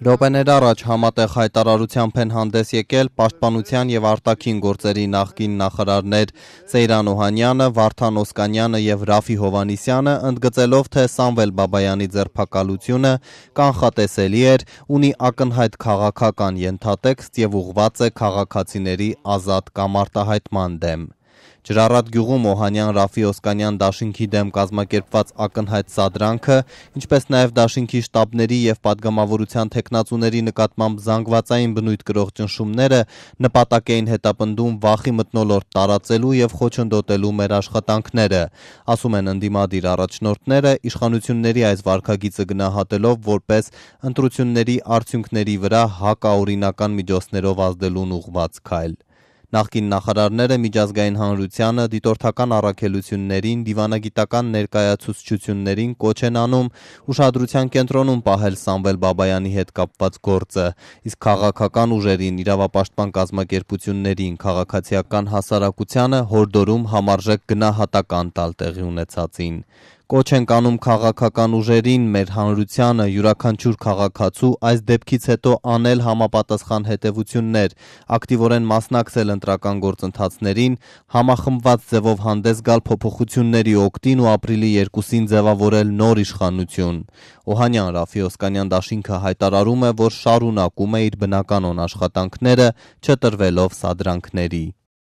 Րոպեներ առաջ համատեղ հայտարարությամբ են հանդես եկել Պաշտպանության և արտաքին գործերի նախկին նախարարներ Սեյրան Օհանյանը, Վարդան Օսկանյանը և Ռաֆի Հովհաննիսյանը, ընդգծելով, թե Սամվել Բաբայանի ձերբակալությունը կանխատեսելի էր, ունի ակնհայտ քաղաքական ենթատեքստ և ուղղված է քաղաքացիների ազատ կամարտահայտման դեմ։ Ջրառատ գյուղում Օհանյան Ռաֆի Օսկանյան դաշինքի դեմ կազմակերպված ակնհայտ սադրանքը, ինչպես նաև դաշինքի շտաբների և պատգամավորության թեկնածուների նկատմամբ զանգվածային բնույթ կրող ճնշումները նպատակ էին հետապնդում վախի մթնոլորտ տարածելու և խոչընդոտելու մեր աշխատանքները, ասում են ընդդիմադիր առաջնորդները, իշխանությունների այս վարքագիծը գնահատելով որպես ընտրությունների արդյունքների վրա հակաօրինական միջոցներով ազդելուն ուղղված քայլ։ Նախկին նախարարները միջազգային հանրությանը, դիտորդական առաքելություններին, դիվանագիտական ներկայացուցչություններին կոչ են անում ուշադրության կենտրոնում պահել Սամվել Բաբայանի հետ կապված գործը, իսկ քաղաքական ուժերին, իրավապաշտպան կազմակերպություններին, քաղաքացիական հասարակությանը հորդորում համարժեք գնահատական տալ տեղի ունեցածին։ Կոչ ենք անում քաղաքական ուժերին, մեր հանրությանը, յուրաքանչյուր քաղաքացու այս դեպքից հետո անել համապատասխան հետևություններ, ակտիվորեն մասնակցել ընտրական գործընթացներին, համախմբված ձևով հանդես գալ փոփոխությունների օգտին ու ապրիլի 2-ին ձևավորել նոր իշխանություն։ Օհանյան Ռաֆի Օսկանյան դաշինքը հայտարարում է, որ շարունակում է իր բնականոն աշխատանքները, չտրվելով սադրանքների։